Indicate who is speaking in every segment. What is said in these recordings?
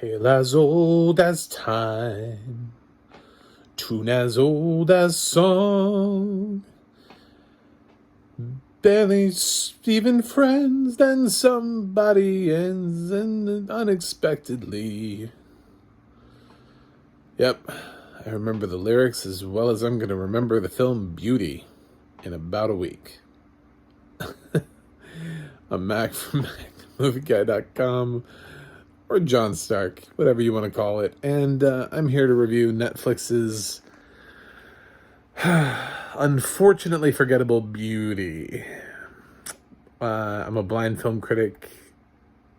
Speaker 1: Tale as old as time, tune as old as song. Barely even friends, then somebody ends and unexpectedly. Yep, I remember the lyrics as well as I'm going to remember the film Beauty in about a week. I'm Mac from Movieguy.com, or John Stark, whatever you want to call it. And I'm here to review Netflix's unfortunately forgettable Beauty. I'm a blind film critic.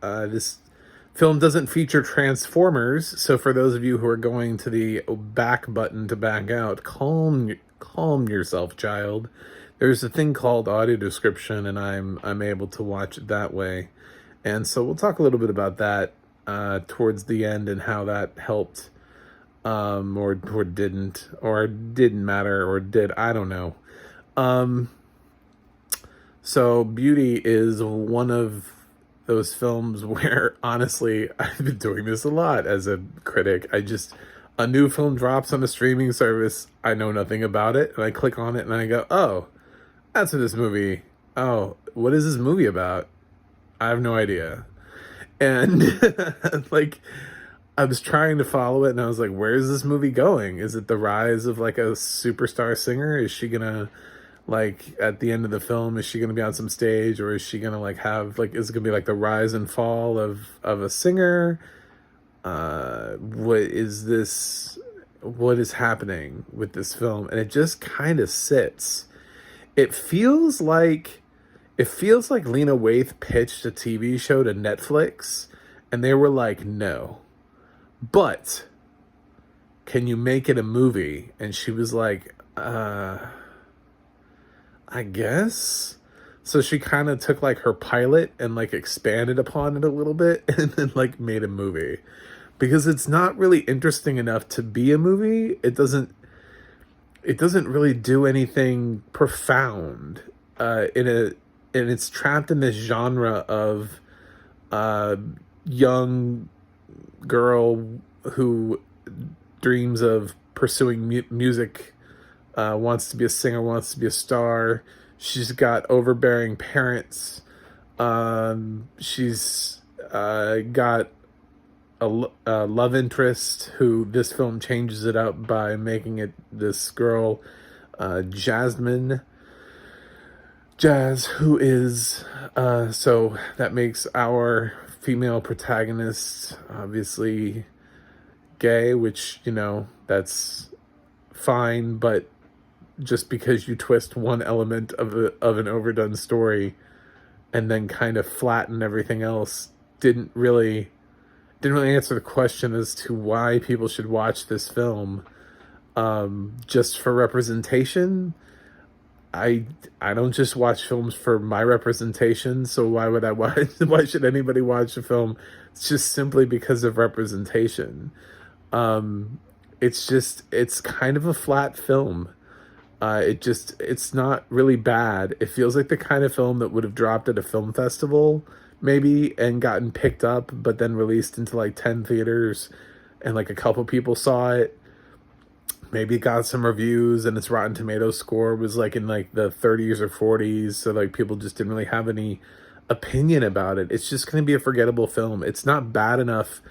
Speaker 1: This film doesn't feature Transformers, so for those of you who are going to the back button to back out, calm yourself, child. There's a thing called audio description, and I'm able to watch it that way. And so we'll talk a little bit about that towards the end and how that helped, or didn't matter, or did, I don't know. So Beauty is one of those films where, honestly, I've been doing this a lot as a critic. A new film drops on a streaming service, I know nothing about it, and I click on it and I go, oh, that's what this movie, oh, what is this movie about? I have no idea. And like, I was trying to follow it and I was like, where's this movie going? Is it the rise of like a superstar singer? Is she gonna, like, at the end of the film, is she gonna be on some stage, or is she gonna like have, like, is it gonna be like the rise and fall of a singer? What is happening with this film? And it just kind of sits. It feels like Lena Waithe pitched a TV show to Netflix and they were like, no, but can you make it a movie? And she was like, I guess. So she kind of took like her pilot and like expanded upon it a little bit and then like made a movie, because it's not really interesting enough to be a movie. It doesn't really do anything profound, and it's trapped in this genre of young girl who dreams of pursuing music, wants to be a singer, wants to be a star. She's got overbearing parents. She's got a love interest who this film changes it up by making it this girl, Jazz, who is, so that makes our female protagonist obviously gay, which, you know, that's fine, but just because you twist one element of an overdone story and then kind of flatten everything else didn't really answer the question as to why people should watch this film. Just for representation. I don't just watch films for my representation, so why would I watch? Why should anybody watch a film? It's just simply because of representation. It's kind of a flat film. It's not really bad. It feels like the kind of film that would have dropped at a film festival, maybe, and gotten picked up, but then released into like 10 theaters, and like a couple people saw it. Maybe it got some reviews, and its Rotten Tomatoes score was like in like the 30s or 40s, so like people just didn't really have any opinion about it. It's just going to be a forgettable film. It's not bad enough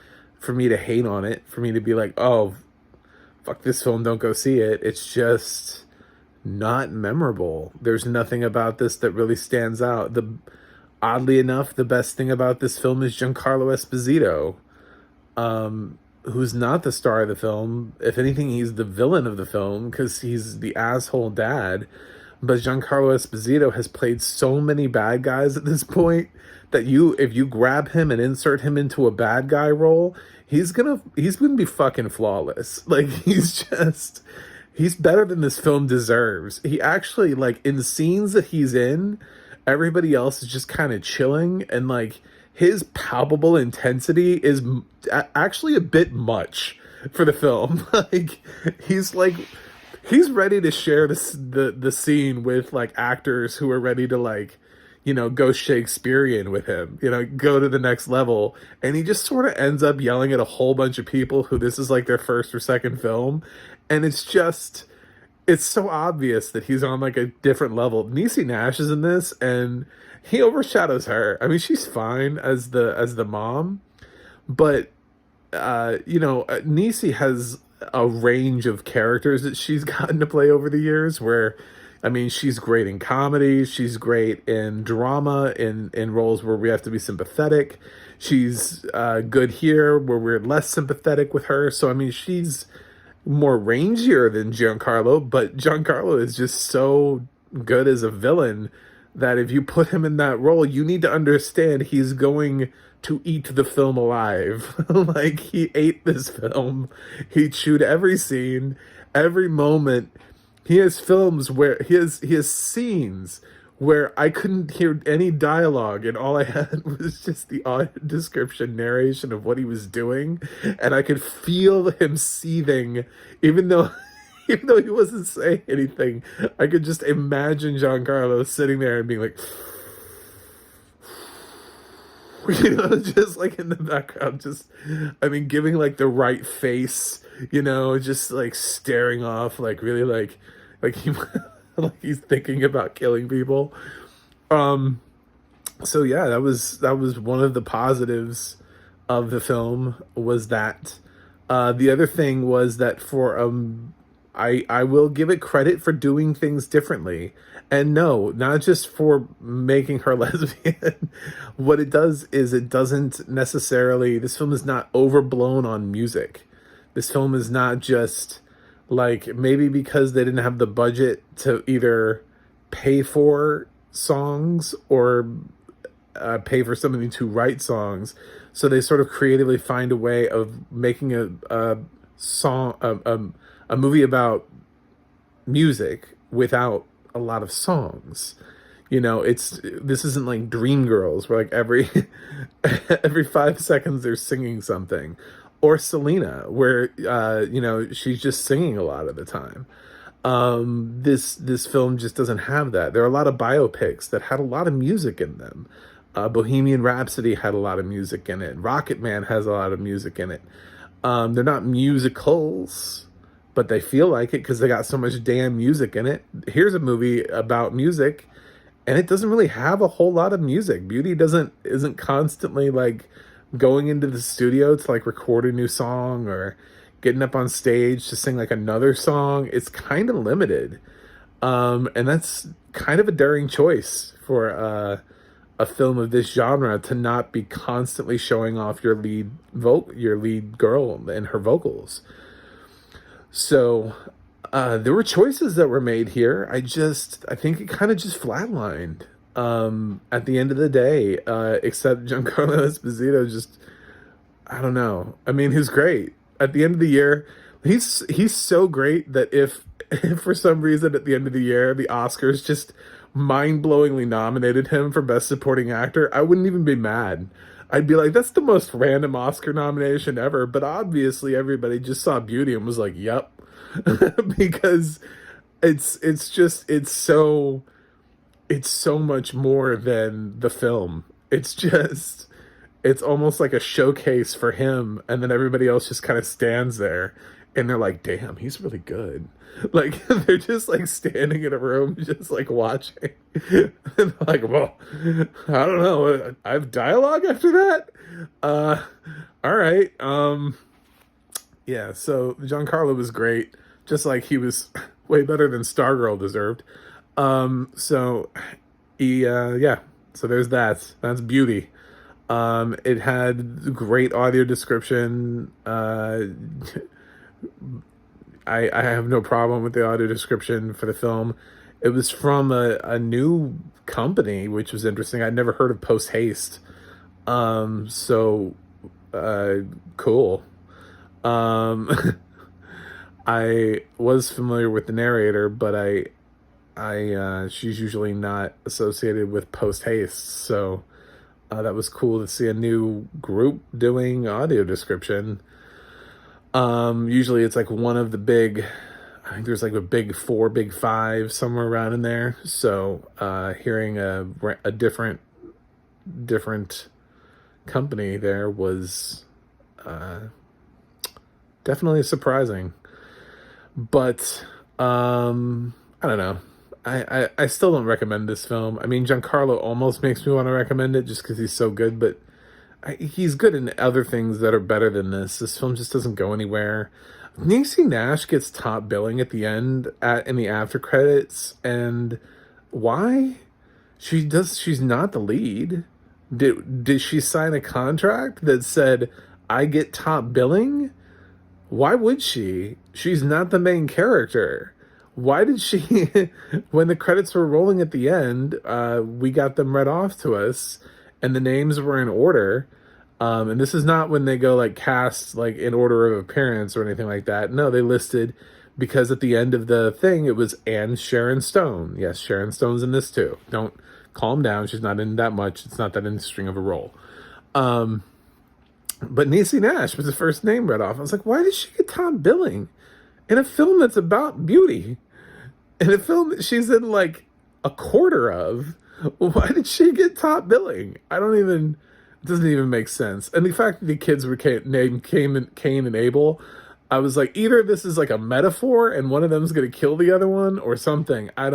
Speaker 1: for me to hate on it, for me to be like, oh, fuck this film, don't go see it. It's just not memorable. There's nothing about this that really stands out. Oddly enough, the best thing about this film is Giancarlo Esposito, who's not the star of the film. If anything, he's the villain of the film because he's the asshole dad. But Giancarlo Esposito has played so many bad guys at this point that if you grab him and insert him into a bad guy role, he's gonna be fucking flawless. Like, he's better than this film deserves. He actually, like, in the scenes that he's in, everybody else is just kind of chilling, and like his palpable intensity is actually a bit much for the film. Like, he's ready to share the scene with like actors who are ready to like go Shakespearean with him, go to the next level. And he just sort of ends up yelling at a whole bunch of people who this is like their first or second film. And it's so obvious that he's on like a different level. Niecy Nash is in this, and he overshadows her. I mean, she's fine as the mom, but Niecy has a range of characters that she's gotten to play over the years. Where, I mean, she's great in comedy, she's great in drama, in roles where we have to be sympathetic. She's good here where we're less sympathetic with her. So I mean, she's more rangier than Giancarlo, but Giancarlo is just so good as a villain that if you put him in that role, you need to understand he's going to eat the film alive. Like, he ate this film. He chewed every scene, every moment. He has films where he has scenes where I couldn't hear any dialogue, and all I had was just the audio description narration of what he was doing, and I could feel him seething, even though even though he wasn't saying anything. I could just imagine Giancarlo sitting there and being like, just like in the background, just, I mean, giving like the right face, just like staring off, like really like he like he's thinking about killing people. So yeah, that was one of the positives of the film, was that. The other thing was that I will give it credit for doing things differently. And no, not just for making her lesbian. What it does is, it doesn't necessarily, this film is not overblown on music. This film is not just like, maybe because they didn't have the budget to either pay for songs or pay for somebody to write songs. So they sort of creatively find a way of making a song, a movie about music without a lot of songs. This isn't like Dreamgirls, where like every 5 seconds they're singing something, or Selena, where she's just singing a lot of the time. This film just doesn't have that. There are a lot of biopics that had a lot of music in them. Bohemian Rhapsody had a lot of music in it. Rocket Man has a lot of music in it. They're not musicals, but they feel like it because they got so much damn music in it. Here's a movie about music, and it doesn't really have a whole lot of music. Beauty isn't constantly like going into the studio to like record a new song, or getting up on stage to sing like another song. It's kind of limited. And that's kind of a daring choice for a film of this genre, to not be constantly showing off your lead girl and her vocals. So there were choices that were made here. I think it kind of just flatlined at the end of the day, except Giancarlo Esposito just, I don't know. I mean, he's great. At the end of the year, he's so great that if for some reason at the end of the year the Oscars just mind-blowingly nominated him for Best Supporting Actor, I wouldn't even be mad. I'd be like, that's the most random Oscar nomination ever. But obviously everybody just saw Beauty and was like, yep. Because it's so much more than the film. It's almost like a showcase for him, and then everybody else just kind of stands there and they're like, damn, he's really good. Like, they're just like standing in a room just like watching. And like, well, I don't know, I have dialogue after that. All right. Yeah, so Giancarlo was great, just like he was way better than Stargirl deserved. So yeah, so there's that's Beauty. It had great audio description. I have no problem with the audio description for the film. It was from a new company, which was interesting. I'd never heard of Post Haste. So cool. I was familiar with the narrator, but she's usually not associated with Post Haste. So that was cool to see a new group doing audio description. Usually it's like one of the big I think there's like a big four, big five, somewhere around in there. So hearing a different company there was definitely surprising. But I don't know. I still don't recommend this film. I mean, Giancarlo almost makes me want to recommend it just because he's so good, but he's good in other things that are better than this. This film just doesn't go anywhere. Niecy Nash gets top billing at the end in the after credits, and why? She's not the lead. Did she sign a contract that said I get top billing? Why would she? She's not the main character. Why did she, when the credits were rolling at the end, we got them read off to us, and the names were in order. And this is not when they go like cast like in order of appearance or anything like that. No, they listed because at the end of the thing it was and Sharon Stone. Yes, Sharon Stone's in this too. Don't calm down. She's not in that much. It's not that interesting of a role. But Niecy Nash was the first name read off. I was like, why did she get top billing in a film that's about beauty? In a film that she's in like a quarter of. Why did she get top billing? It doesn't even make sense. And the fact that the kids were named Cain and Abel, I was like, either this is like a metaphor and one of them's going to kill the other one or something. I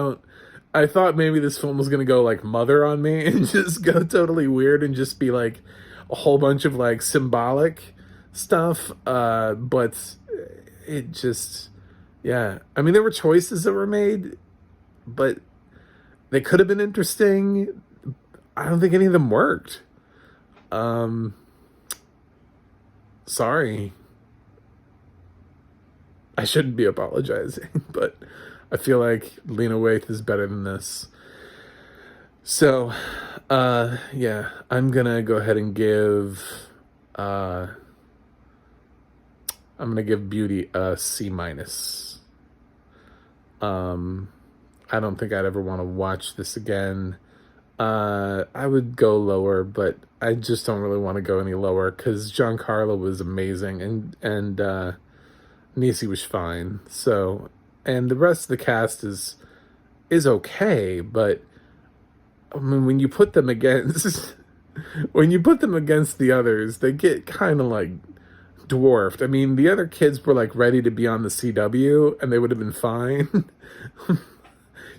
Speaker 1: thought maybe this film was going to go like Mother on me and just go totally weird and just be like a whole bunch of like symbolic stuff. But it just, yeah. I mean, there were choices that were made, but they could have been interesting. I don't think any of them worked. Sorry. I shouldn't be apologizing, but I feel like Lena Waithe is better than this. So, yeah, I'm gonna go ahead and give, Beauty a C minus. I don't think I'd ever want to watch this again. I would go lower, but I just don't really want to go any lower because Giancarlo was amazing and Niecy was fine. So, and the rest of the cast is okay, but I mean, when you put them against the others, they get kind of like dwarfed. I mean, the other kids were like ready to be on the CW, and they would have been fine.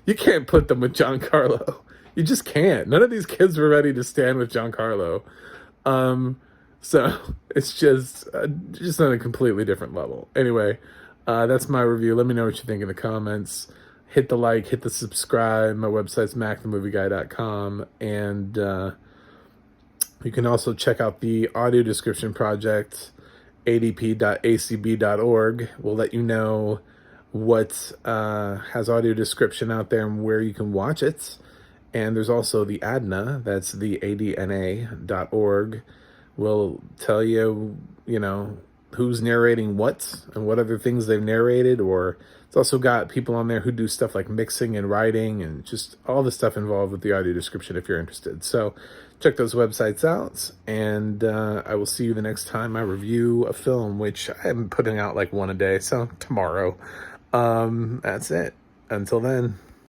Speaker 1: You can't put them with Giancarlo. You just can't. None of these kids were ready to stand with Giancarlo. So it's just on a completely different level. Anyway, that's my review. Let me know what you think in the comments. Hit the like, hit the subscribe. My website's macthemovieguy.com. And you can also check out the audio description project, adp.acb.org. We'll let you know what has audio description out there and where you can watch it. And there's also the ADNA, that's the adna.org. We'll tell you, who's narrating what and what other things they've narrated. Or it's also got people on there who do stuff like mixing and writing and just all the stuff involved with the audio description if you're interested. So check those websites out, and I will see you the next time I review a film, which I'm putting out like one a day, so tomorrow. That's it. Until then.